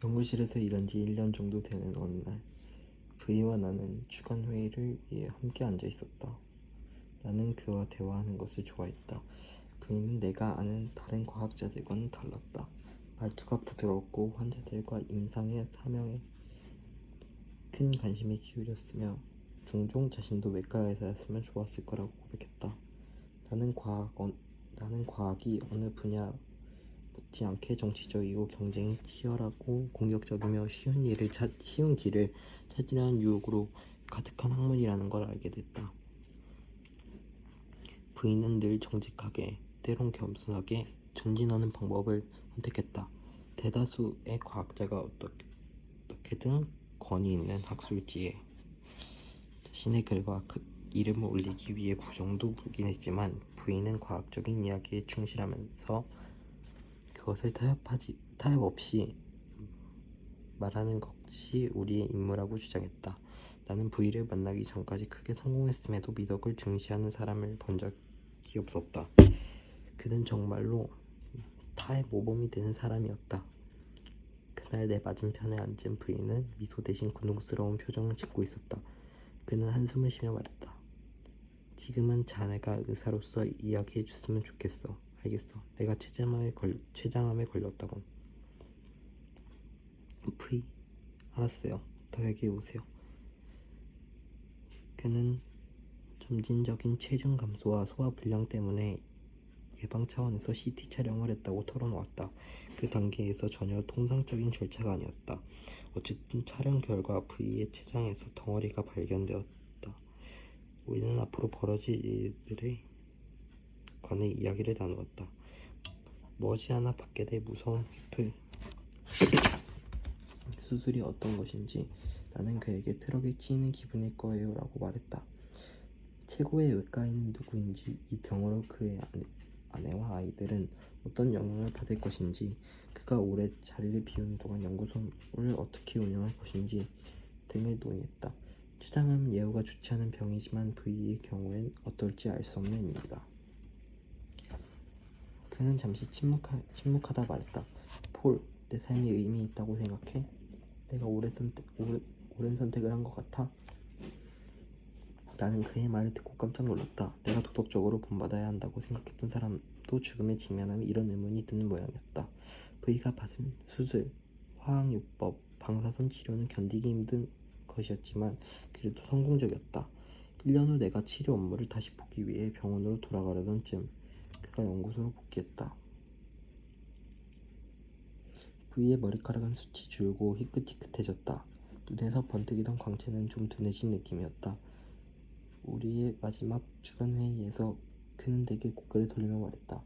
연구실에서 일한 지 1년 정도 되는 어느 날, V와 나는 주간 회의를 위해 함께 앉아 있었다. 나는 그와 대화하는 것을 좋아했다. V는 내가 아는 다른 과학자들과는 달랐다. 말투가 부드러웠고 환자들과 임상의 사명에 큰 관심을 기울였으며 종종 자신도 외과 의사였으면 좋았을 거라고 고백했다. 나는 과학이 어느 분야 못지않게 정치적이고 경쟁이 치열하고 공격적이며 쉬운 길을 찾으려는 유혹으로 가득한 학문이라는 걸 알게 됐다. V는 늘 정직하게, 때론 겸손하게 전진하는 방법을 선택했다. 대다수의 과학자가 어떻게든 권위 있는 학술지에 자신의 글과 이름을 올리기 위해 부정도 부긴 했지만 V는 과학적인 이야기에 충실하면서 그것을 타협 없이 말하는 것이 우리의 임무라고 주장했다. 나는 V를 만나기 전까지 크게 성공했음에도 미덕을 중시하는 사람을 본 적이 없었다. 그는 정말로 타의 모범이 되는 사람이었다. 그날 내 맞은편에 앉은 V는 미소 대신 곤혹스러운 표정을 짓고 있었다. 그는 한숨을 쉬며 말했다. 지금은 자네가 의사로서 이야기해 줬으면 좋겠어. 알겠어. 내가 췌장암에 걸렸다고. V, 알았어요. 더 얘기해보세요. 그는 점진적인 체중 감소와 소화불량 때문에 예방 차원에서 CT 촬영을 했다고 털어놓았다. 그 단계에서 전혀 통상적인 절차가 아니었다. 어쨌든 촬영 결과 V의 췌장에서 덩어리가 발견되었다. 우리는 앞으로 벌어질 일들에 관해 이야기를 나누었다. 머지않아 받게 될 무서운 휘플 수술이 어떤 것인지 나는 그에게 트럭에 치이는 기분일 거예요 라고 말했다. 최고의 외과인은 누구인지, 이 병으로 그의 아내와 아이들은 어떤 영향을 받을 것인지, 그가 오래 자리를 비우는 동안 연구소를 어떻게 운영할 것인지 등을 논의했다. 췌장암은 예후가 좋지 않은 병이지만 V의 경우엔 어떨지 알 수 없는 일이다. 그는 잠시 침묵하다 말했다. 폴, 내 삶이 의미 있다고 생각해? 내가 옳은 선택을 한 것 같아? 나는 그의 말을 듣고 깜짝 놀랐다. 내가 도덕적으로 본받아야 한다고 생각했던 사람도 죽음에 직면하면 이런 의문이 드는 모양이었다. V가 받은 수술, 화학요법, 방사선 치료는 견디기 힘든 것이었지만 그래도 성공적이었다. 1년 후 내가 치료 업무를 다시 보기 위해 병원으로 돌아가려던 쯤 그가 연구소로 복귀했다. V의 머리카락은 숱이 줄고 희끗희끗해졌다. 눈에서 번뜩이던 광채는 좀 둔해진 느낌이었다. 우리의 마지막 주간 회의에서 그는 내게 고개를 돌리며 말했다.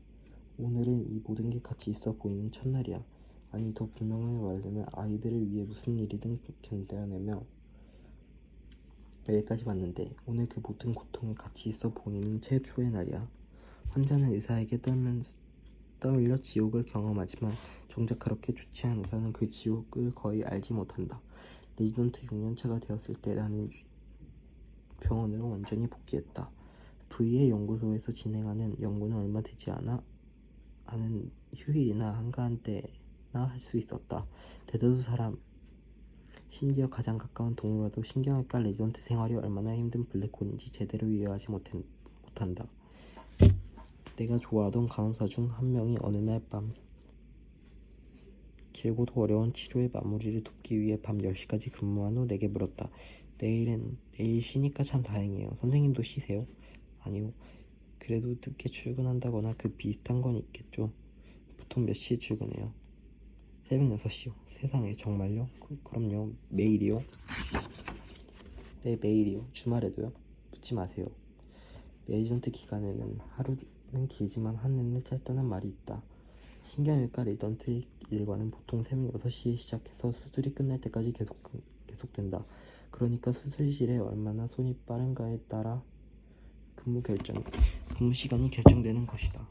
오늘은 이 모든 게 같이 있어 보이는 첫날이야. 아니, 더 분명하게 말하자면 아이들을 위해 무슨 일이든 견뎌내며 여기까지 왔는데 오늘 그 모든 고통이 같이 있어 보이는 최초의 날이야. 환자는 의사에게 떠밀려 지옥을 경험하지만 정작 그렇게 좋지 않은 의사는 그 지옥을 거의 알지 못한다. 레지던트 6년차가 되었을 때 나는 병원으로 완전히 복귀했다. V의 연구소에서 진행하는 연구는 얼마 되지 않은 휴일이나 한가한 때나 할 수 있었다. 대다수 사람, 심지어 가장 가까운 동료라도 신경외과 레지던트 생활이 얼마나 힘든 블랙홀인지 제대로 이해하지 못한다. 내가 좋아하던 간호사 중 한 명이 어느 날 밤 길고도 어려운 치료의 마무리를 돕기 위해 밤 10시까지 근무한 후 내게 물었다. 내일 쉬니까 참 다행이에요. 선생님도 쉬세요? 아니요. 그래도 늦게 출근한다거나 그 비슷한 건 있겠죠. 보통 몇 시에 출근해요? 새벽 6시요. 세상에, 정말요? 그럼요. 매일이요? 네, 매일이요. 주말에도요? 묻지 마세요. 레지던트 기간에는 하루는 길지만 한 해는 짧다는 말이 있다. 신경외과 레지던트 일과는 보통 새벽 6시에 시작해서 수술이 끝날 때까지 계속된다. 그러니까 수술실에 얼마나 손이 빠른가에 따라 근무 시간이 결정되는 것이다.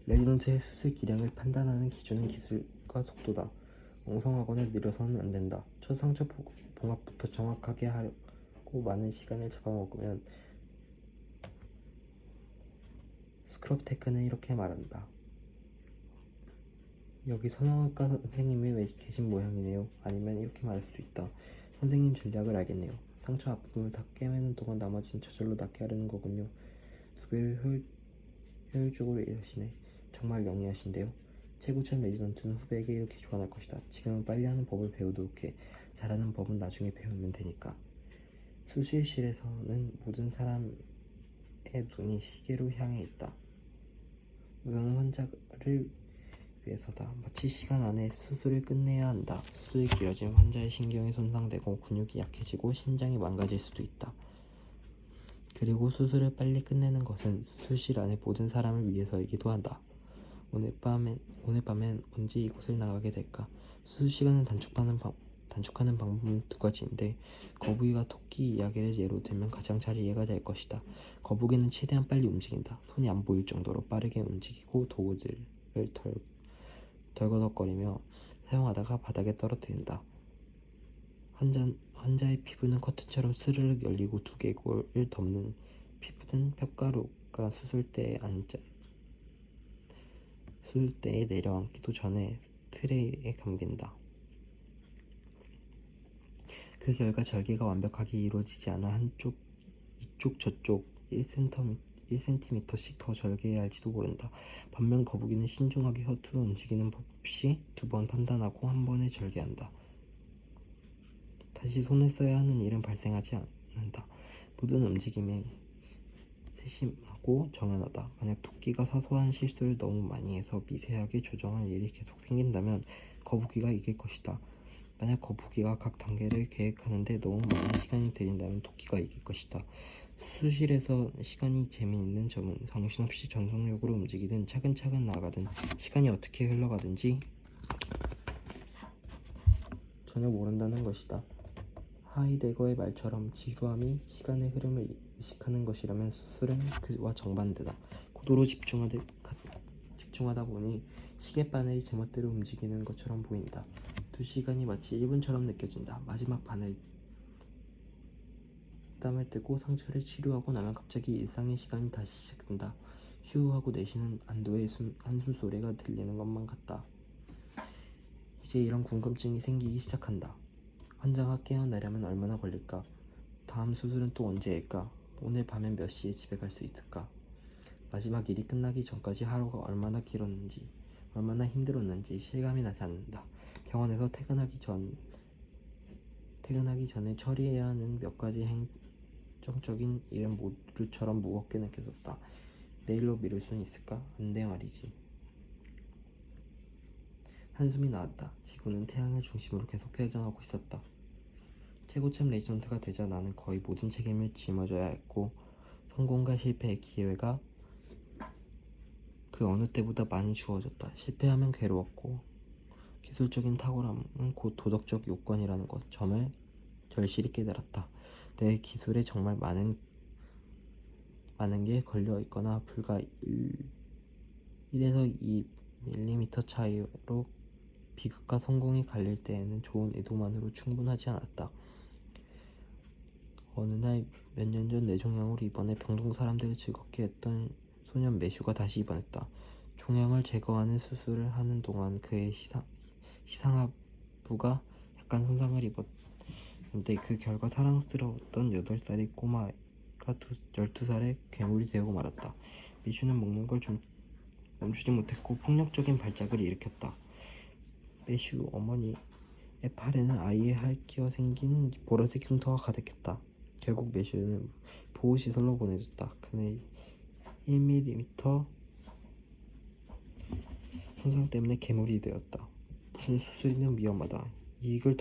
레지던트의 수술 기량을 판단하는 기준은 기술과 속도다. 엉성하거나 느려서는 안 된다. 첫 상처 봉합부터 정확하게 하고 많은 시간을 잡아먹으면 스크럽 테크는 이렇게 말한다. 여기 성형외과 선생님이 왜 계신 모양이네요. 아니면 이렇게 말할 수도 있다. 선생님 전략을 알겠네요. 상처 앞부분을 다 꿰매는 동안 나머지는 저절로 낫게 하려는 거군요. 수비를 효율적으로 일하시네. 정말 영리하신데요. 최고참 레지던트는 후배에게 이렇게 조언할 것이다. 지금은 빨리 하는 법을 배우도록 해. 잘하는 법은 나중에 배우면 되니까. 수술실에서는 모든 사람의 눈이 시계로 향해 있다. 우선은 환자를 위해서다. 마치 시간 안에 수술을 끝내야 한다. 수술이 길어지면 환자의 신경이 손상되고 근육이 약해지고 심장이 망가질 수도 있다. 그리고 수술을 빨리 끝내는 것은 수술실 안의 모든 사람을 위해서이기도 한다. 오늘 밤엔 언제 이곳을 나가게 될까? 수술 시간을 단축하는 방법은 두 가지인데 거북이가 토끼 이야기를 예로 들면 가장 잘 이해가 될 것이다. 거북이는 최대한 빨리 움직인다. 손이 안 보일 정도로 빠르게 움직이고 도구들을 덜거덕거리며 사용하다가 바닥에 떨어뜨린다. 환자의 피부는 커튼처럼 스르륵 열리고 두개골을 덮는 피부든 혓가루가 수술대에 내려앉기도 전에 트레이에 감긴다. 그 결과 절개가 완벽하게 이루어지지 않아 이쪽 저쪽 1cm씩 더 절개해야 할지도 모른다. 반면 거북이는 신중하게 허투루 움직이는 법 없이 2번 판단하고 한 번에 절개한다. 다시 손을 써야 하는 일은 발생하지 않는다. 모든 움직임이 세심하고 정연하다. 만약 토끼가 사소한 실수를 너무 많이 해서 미세하게 조정할 일이 계속 생긴다면 거북이가 이길 것이다. 만약 거북이가 각 단계를 계획하는데 너무 많은 시간이 들인다면 토끼가 이길 것이다. 수술실에서 시간이 재미있는 점은 정신없이 전속력으로 움직이든 차근차근 나가든 시간이 어떻게 흘러가든지 전혀 모른다는 것이다. 하이데거의 말처럼 지루함이 시간의 흐름을 의식하는 것이라면 수술은 그와 정반대다. 고도로 집중하다 보니 시계바늘이 제멋대로 움직이는 것처럼 보인다. 2시간이 마치 1분처럼 느껴진다. 마지막 바늘 땀을 뜨고 상처를 치료하고 나면 갑자기 일상의 시간이 다시 시작된다. 휴 하고 내쉬는 안도의 한숨 소리가 들리는 것만 같다. 이제 이런 궁금증이 생기기 시작한다. 환자가 깨어나려면 얼마나 걸릴까? 다음 수술은 또 언제일까? 오늘 밤엔 몇 시에 집에 갈 수 있을까? 마지막 일이 끝나기 전까지 하루가 얼마나 길었는지, 얼마나 힘들었는지 실감이 나지 않는다. 병원에서 퇴근하기 전에 처리해야 하는 몇 가지 행정적인 일은 모두처럼 무겁게 느껴졌다. 내일로 미룰 수는 있을까? 안 돼 말이지. 한숨이 나왔다. 지구는 태양을 중심으로 계속 회전하고 있었다. 최고참 레지던트가 되자 나는 거의 모든 책임을 짊어져야 했고 성공과 실패의 기회가 그 어느 때보다 많이 주어졌다. 실패하면 괴로웠고 기술적인 탁월함은 곧 도덕적 요건이라는 점을 절실히 깨달았다. 내 기술에 정말 많은 게 걸려있거나 불과 1에서 2mm 차이로 비극과 성공이 갈릴 때에는 좋은 의도만으로 충분하지 않았다. 어느 날 몇 년 전 뇌종양으로 입원해 병동 사람들을 즐겁게 했던 소년 매슈가 다시 입원했다. 종양을 제거하는 수술을 하는 동안 그의 시상하부가 약간 손상을 입었는데 그 결과 사랑스러웠던 8살의 꼬마가 12살의 괴물이 되고 말았다. 매슈는 먹는 걸 멈추지 못했고 폭력적인 발작을 일으켰다. 매슈 어머니의 팔에는 아이에 핥겨 생긴 보라색 흉터가 가득했다. 결국 매슈는 보호시설로 보내졌다. 그는 1mm 손상 때문에 괴물이 되었다. 무슨 수술이든 위험하다. 이익이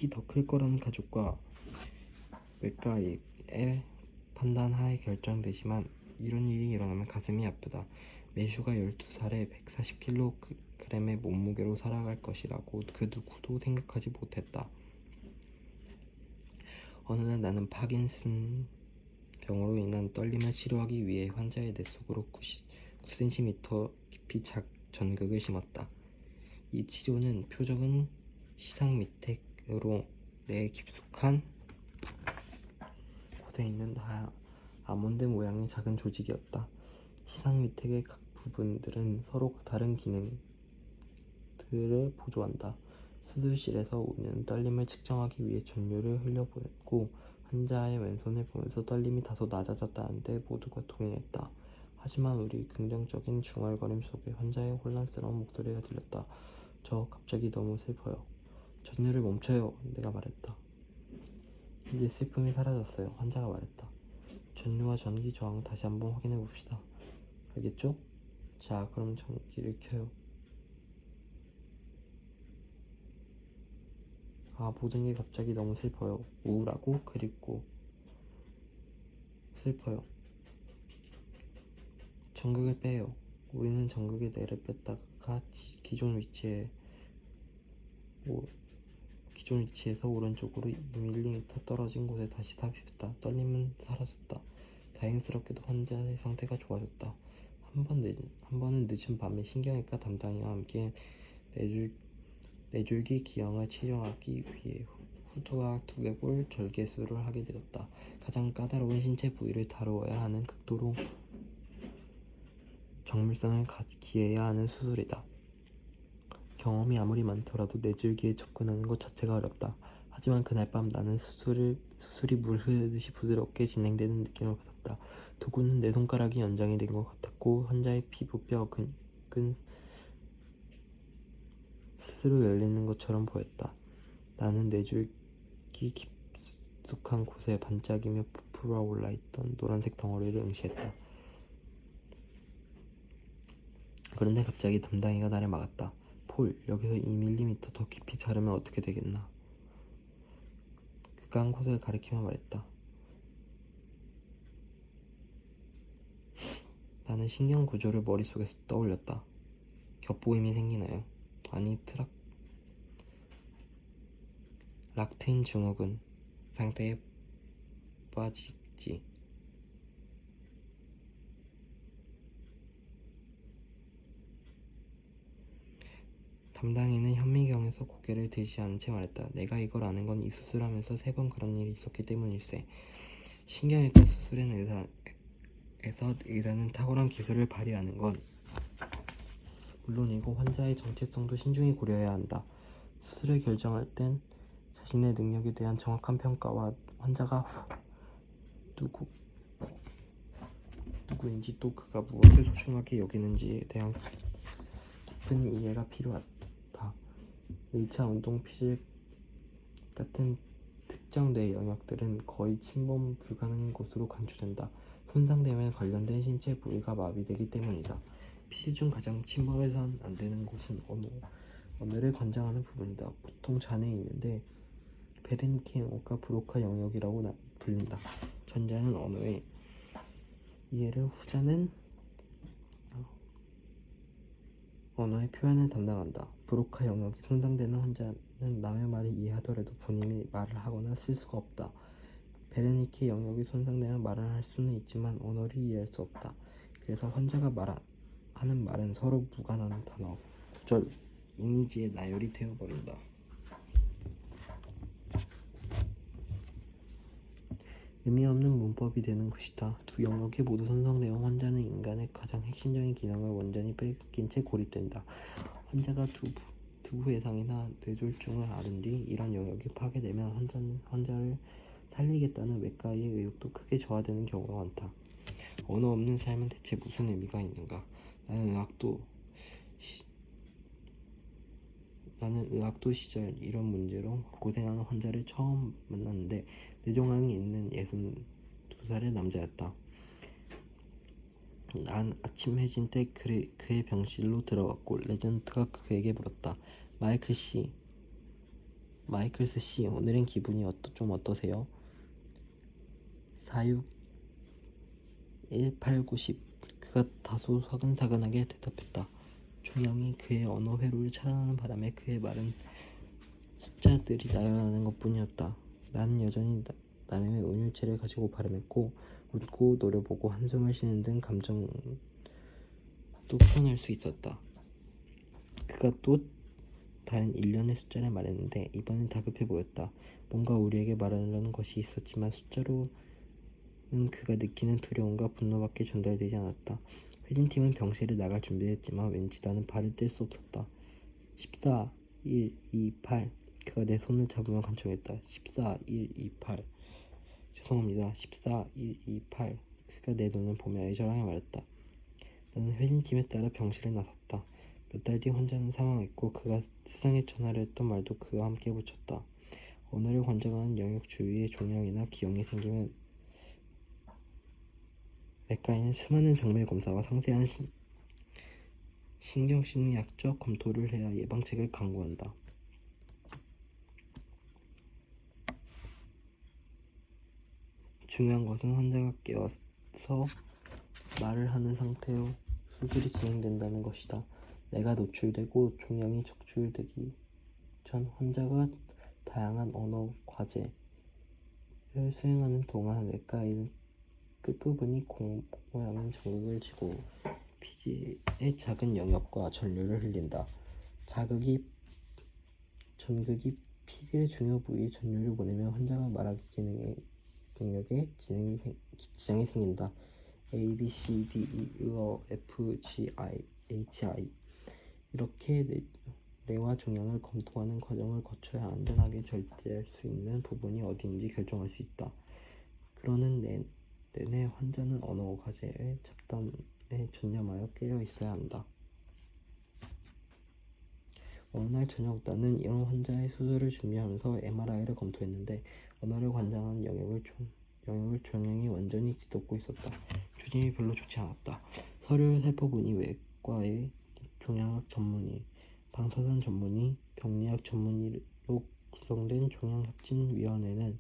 더 클 거라는 가족과 외과의 판단하에 결정되지만 이런 일이 일어나면 가슴이 아프다. 매슈가 12살에 140kg의 몸무게로 살아갈 것이라고 그 누구도 생각하지 못했다. 어느 날 나는 파킨슨 병으로 인한 떨림을 치료하기 위해 환자의 뇌 속으로 9cm 깊이 전극을 심었다. 이 치료는 표적은 시상미택으로 뇌에 깊숙한 곳에 있는 아몬드 모양의 작은 조직이었다. 시상미택의 각 부분들은 서로 다른 기능을 그를 보조한다. 수술실에서 우리는 떨림을 측정하기 위해 전류를 흘려보냈고 환자의 왼손을 보면서 떨림이 다소 낮아졌다는데 모두가 동의했다. 하지만 우리 긍정적인 중얼거림 속에 환자의 혼란스러운 목소리가 들렸다. 저 갑자기 너무 슬퍼요. 전류를 멈춰요. 내가 말했다. 이제 슬픔이 사라졌어요. 환자가 말했다. 전류와 전기 저항 다시 한번 확인해 봅시다. 알겠죠? 자, 그럼 전기를 켜요. 모든 게 갑자기 너무 슬퍼요. 우울하고 그립고 슬퍼요. 전극을 빼요. 우리는 전극의 뇌를 뺐다가 기존 위치에서 오른쪽으로 2mm 떨어진 곳에 다시 삽입했다. 떨림은 사라졌다. 다행스럽게도 환자의 상태가 좋아졌다. 한 번은 늦은 밤에 신경외과 담당이와 함께 뇌줄기 기형을 치료하기 위해 후두와 두개골 절개술을 하게 되었다. 가장 까다로운 신체 부위를 다루어야 하는 극도로 정밀성을 기해야 하는 수술이다. 경험이 아무리 많더라도 뇌줄기에 접근하는 것 자체가 어렵다. 하지만 그날 밤 나는 수술이 물 흐르듯이 부드럽게 진행되는 느낌을 받았다. 도구는 내 손가락이 연장이 된 것 같았고 환자의 피부뼈 근육은 스스로 열리는 것처럼 보였다. 나는 뇌줄기 깊숙한 곳에 반짝이며 부풀어 올라있던 노란색 덩어리를 응시했다. 그런데 갑자기 담당이가 나를 막았다. 폴, 여기서 2mm 더 깊이 자르면 어떻게 되겠나? 그가 한 곳을 가리키며 말했다. 나는 신경 구조를 머릿속에서 떠올렸다. 겹보임이 생기나요? 아니, 락틴 증후군 상태에 빠지지. 담당이는 현미경에서 고개를 들지 않은 채 말했다. 내가 이걸 아는 건 이 수술하면서 3번 그런 일이 있었기 때문일세. 신경외과 수술엔 의사는 탁월한 기술을 발휘하는 건 물론이고 환자의 정체성도 신중히 고려해야 한다. 수술을 결정할 땐 자신의 능력에 대한 정확한 평가와 환자가 누구인지 또 그가 무엇을 소중하게 여기는지에 대한 깊은 이해가 필요하다. 1차 운동 피질 같은 특정 뇌 영역들은 거의 침범 불가능한 곳으로 간주된다. 손상되면 관련된 신체 부위가 마비되기 때문이다. 피질 중 가장 침범해서는 안 되는 곳은 언어를 관장하는 부분이다. 보통 잔해에 있는데 베르니케 영역과 브로카 영역이라고 불린다. 전자는 언어의 이해를, 후자는 언어의 표현을 담당한다. 브로카 영역이 손상되는 환자는 남의 말을 이해하더라도 본인이 말을 하거나 쓸 수가 없다. 베르니케 영역이 손상되면 말을 할 수는 있지만 언어를 이해할 수 없다. 그래서 환자가 하는 말은 서로 무관한 단어, 구절, 이미지에 나열이 되어버린다. 의미 없는 문법이 되는 것이다. 두 영역이 모두 손상되어 환자는 인간의 가장 핵심적인 기능을 완전히 뺏긴 채 고립된다. 환자가 두부 외상이나 뇌졸중을 앓은 뒤 이런 영역이 파괴되면 환자를 살리겠다는 외과의 의욕도 크게 저하되는 경우가 많다. 언어 없는 삶은 대체 무슨 의미가 있는가? 나는 의학도 시절 이런 문제로 고생하는 환자를 처음 만났는데 뇌종양이 있는 62살의 남자였다. 난 아침 해진 때 그의 병실로 들어갔고 레전트가 그에게 물었다. 마이클스 씨, 오늘은 기분이 좀 어떠세요? 46 1890. 그가 다소 사근사근하게 대답했다. 종양이 그의 언어 회로를 차단하는 바람에 그의 말은 숫자들이 나열하는 것뿐이었다. 나는 여전히 나름의 은율체를 가지고 발음했고 웃고 노려보고 한숨을 쉬는 등 감정도 표현할 수 있었다. 그가 또 다른 일련의 숫자를 말했는데 이번엔 다급해 보였다. 뭔가 우리에게 말하려는 것이 있었지만 숫자로는 그가 느끼는 두려움과 분노밖에 전달되지 않았다. 회진팀은 병실을 나갈 준비를 했지만 왠지 나는 발을 뗄 수 없었다. 14, 1, 2, 8. 그가 내 손을 잡으며 간청했다. 14, 1, 2, 8. 죄송합니다. 14, 1, 2, 8. 그가 내 눈을 보며 애절하게 말했다. 나는 회진팀에 따라 병실에 나섰다. 몇 달 뒤 환자는 사망했고 그가 세상에 전화를 했던 말도 그와 함께 붙였다. 언어를 관장하는 영역 주위에 종양이나 기형이 생기면 외과에는 수많은 정밀 검사와 상세한 신경심리학적 검토를 해야 예방책을 강구한다. 중요한 것은 환자가 깨어서 말을 하는 상태로 수술이 진행된다는 것이다. 내가 노출되고 종양이 적출되기 전 환자가 다양한 언어 과제를 수행하는 동안 외과의는 끝부분이 공 모양인 전극을 쥐고 피지의 작은 영역과 전류를 흘린다. 전극이 피지의 중요 부위에 전류를 보내면 환자가 말하기 능력에 지장이 생긴다. A, B, C, D, E, F, G, H, I 이렇게 뇌와 종양을 검토하는 과정을 거쳐야 안전하게 절제할 수 있는 부분이 어디인지 결정할 수 있다. 그러는 내내 환자는 언어 과제의 잡담에 전념하여 깨어 있어야 한다. 어느 날 저녁 나는 이런 환자의 수술을 준비하면서 MRI를 검토했는데 언어를 관장하는 영역을 종양이 완전히 뒤덮고 있었다. 조짐이 별로 좋지 않았다. 서류를 살펴보니 외과의 종양학 전문의, 방사선 전문의, 병리학 전문의로 구성된 종양협진위원회는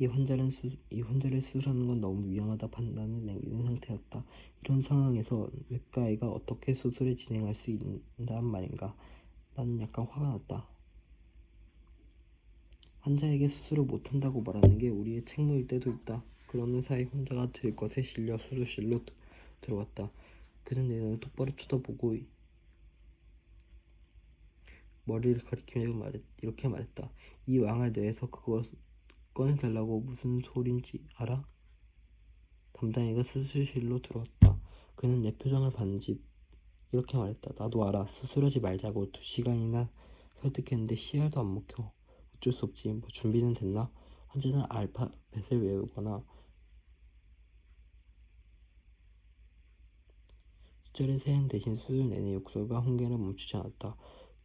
이 환자를 수술하는 건 너무 위험하다 판단을 내리는 상태였다. 이런 상황에서 외과의가 어떻게 수술을 진행할 수 있단 말인가? 나는 약간 화가 났다. 환자에게 수술을 못한다고 말하는 게 우리의 책무일 때도 있다. 그러는 사이 환자가 들것에 실려 수술실로 들어왔다. 그는 내 눈을 똑바로 쳐다보고 머리를 가리키며 이렇게 말했다. 이 왕을 내에서 그걸 꺼내달라고 무슨 소린지 알아? 담당이가 수술실로 들어왔다. 그는 내 표정을 봤는지 이렇게 말했다. 나도 알아. 수술하지 말자고 2시간이나 설득했는데 씨알도 안 먹혀. 어쩔 수 없지. 뭐 준비는 됐나? 환자는 알파벳을 외우거나 숫자를 세는 대신 수술 내내 욕설과 훈계를 멈추지 않았다.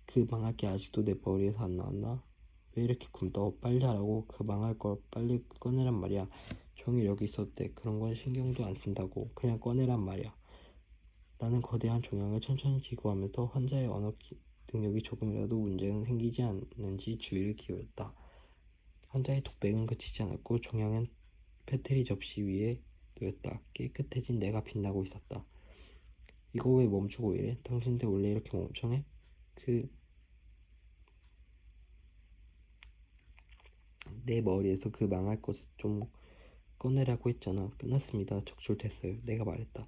그 망할 게 아직도 내 머리에서 안 나왔나? 왜 이렇게 굶떠? 빨리 하라고. 그 망할 걸 빨리 꺼내란 말이야. 종일 여기 있었대. 그런 건 신경도 안 쓴다고. 그냥 꺼내란 말이야. 나는 거대한 종양을 천천히 지구하면서 환자의 언어 능력이 조금이라도 문제는 생기지 않는지 주의를 기울였다. 환자의 독백은 그치지 않았고 종양은 페트리 접시 위에 놓였다. 깨끗해진 내가 빛나고 있었다. 이거 왜 멈추고 이래? 당신들 원래 이렇게 멍청해? 내 머리에서 그 망할 것을 좀 꺼내라고 했잖아. 끝났습니다. 적출됐어요. 내가 말했다.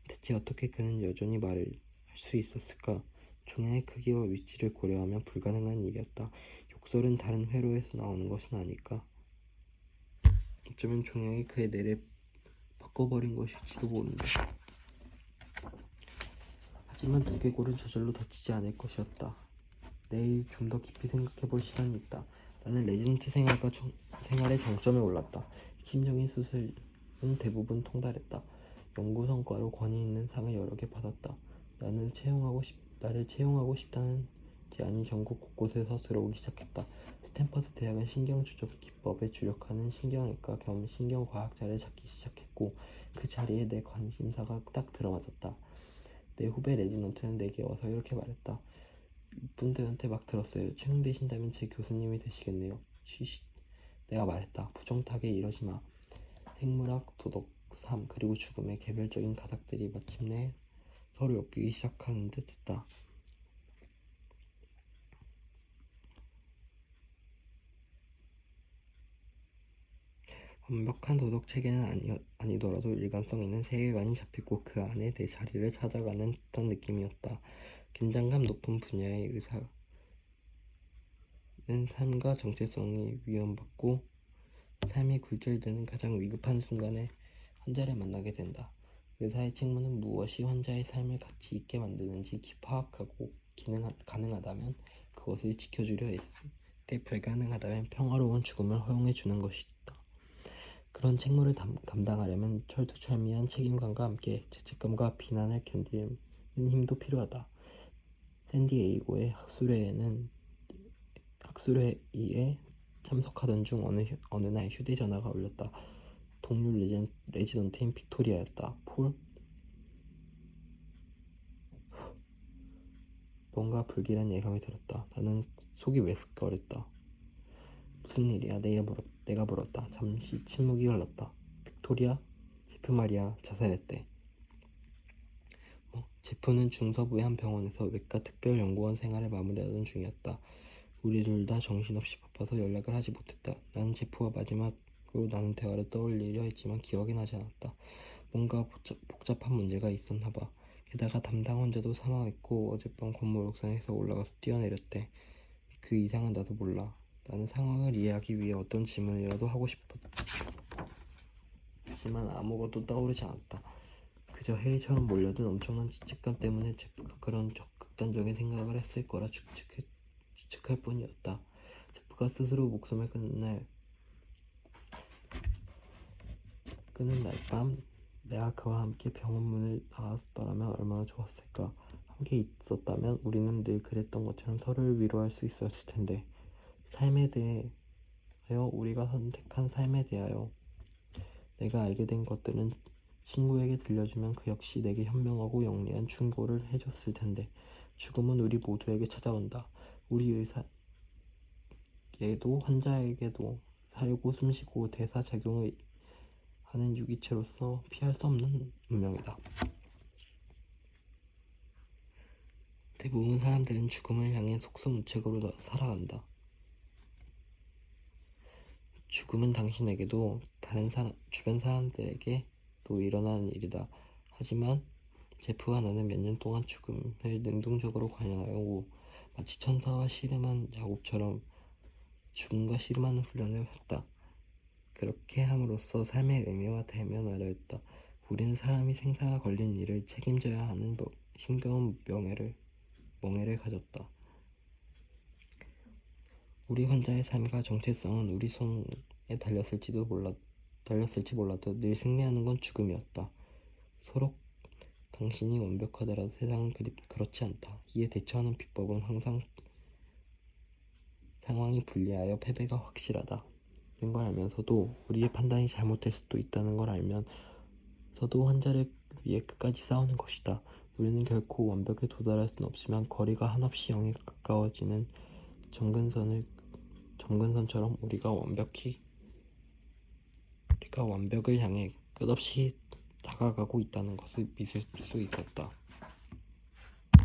대체 어떻게 그는 여전히 말을 할 수 있었을까? 종양의 크기와 위치를 고려하면 불가능한 일이었다. 욕설은 다른 회로에서 나오는 것은 아닐까? 어쩌면 종양이 그의 뇌를 바꿔버린 것일지도 모른다. 하지만 두개골은 저절로 다치지 않을 것이었다. 내일 좀 더 깊이 생각해볼 시간이 있다. 나는 레지던트 생활의 정점에 올랐다. 핵심적인 수술은 대부분 통달했다. 연구 성과로 권위 있는 상을 여러 개 받았다. 나를 채용하고 싶다는 제안이 전국 곳곳에서 들어오기 시작했다. 스탠퍼드 대학은 신경조절 기법에 주력하는 신경외과 겸 신경과학자를 찾기 시작했고 그 자리에 내 관심사가 딱 들어맞았다. 내 후배 레지던트는 내게 와서 이렇게 말했다. 이분들한테 막 들었어요. 채용되신다면 제 교수님이 되시겠네요. 쉬쉿. 내가 말했다. 부정타게 이러지 마. 생물학, 도덕, 삶, 그리고 죽음의 개별적인 가닥들이 마침내 서로 엮이기 시작하는 듯 했다. 완벽한 도덕 체계는 아니더라도 일관성 있는 세계관이 잡히고 그 안에 내 자리를 찾아가는 듯한 느낌이었다. 긴장감 높은 분야의 의사는 삶과 정체성이 위협받고 삶이 굴절되는 가장 위급한 순간에 환자를 만나게 된다. 의사의 책무는 무엇이 환자의 삶을 가치 있게 만드는지 파악하고 가능하다면 그것을 지켜주려 했을 불가능하다면 평화로운 죽음을 허용해 주는 것이다. 그런 책무를 감당하려면 철두철미한 책임감과 함께 죄책감과 비난을 견디는 힘도 필요하다. 샌디에이고의 학술회의에 참석하던 중 어느 날 휴대전화가 울렸다. 동료 레지던트인 빅토리아였다. 폴? 뭔가 불길한 예감이 들었다. 나는 속이 왜스꺼렸다. 무슨 일이야? 내가 물었다. 잠시 침묵이 흘렀다. 빅토리아? 제프 말이야. 자살했대. 제프는 중서부의 한 병원에서 외과 특별연구원 생활을 마무리하던 중이었다. 우리 둘 다 정신없이 바빠서 연락을 하지 못했다. 나는 제프와 마지막으로 나눈 대화를 떠올리려 했지만 기억이 나지 않았다. 뭔가 복잡한 문제가 있었나 봐. 게다가 담당 환자도 사망했고 어젯밤 건물 옥상에서 올라가서 뛰어내렸대. 그 이상은 나도 몰라. 나는 상황을 이해하기 위해 어떤 질문이라도 하고 싶었지만 아무것도 떠오르지 않았다. 그저 해이처럼 몰려든 엄청난 죄책감 때문에 제프가 그런 극단적인 생각을 했을 거라 추측할 뿐이었다. 제프가 스스로 목숨을 끊는 날 밤 내가 그와 함께 병원 문을 나갔더라면 얼마나 좋았을까. 함께 있었다면 우리는 늘 그랬던 것처럼 서로를 위로할 수 있었을 텐데. 삶에 대하여, 우리가 선택한 삶에 대하여 내가 알게 된 것들은 친구에게 들려주면 그 역시 내게 현명하고 영리한 충고를 해줬을 텐데. 죽음은 우리 모두에게 찾아온다. 우리 의사에게도 환자에게도 살고 숨쉬고 대사작용을 하는 유기체로서 피할 수 없는 운명이다. 대부분 사람들은 죽음을 향해 속수무책으로 살아간다. 죽음은 당신에게도 주변 사람들에게도 일어나는 일이다. 하지만 제프와 나는 몇 년 동안 죽음을 능동적으로 관여하고 마치 천사와 씨름한 야곱처럼 죽음과 씨름하는 훈련을 했다. 그렇게 함으로써 삶의 의미와 대면하려 했다. 우리는 사람이 생사가 걸린 일을 책임져야 하는 힘겨운 멍해를 가졌다. 우리 환자의 삶과 정체성은 우리 손에 달렸을지 몰라도 늘 승리하는 건 죽음이었다. 서로 당신이 완벽하더라도 세상은 그렇지 않다. 이에 대처하는 비법은 항상 상황이 불리하여 패배가 확실하다. 는 걸 알면서도 우리의 판단이 잘못될 수도 있다는 걸 알면서도 환자를 위해 끝까지 싸우는 것이다. 우리는 결코 완벽에 도달할 수는 없지만 거리가 한없이 0에 가까워지는 정근선처럼 우리가 완벽을 향해 끝없이 다가가고 있다는 것을 믿을 수 있었다.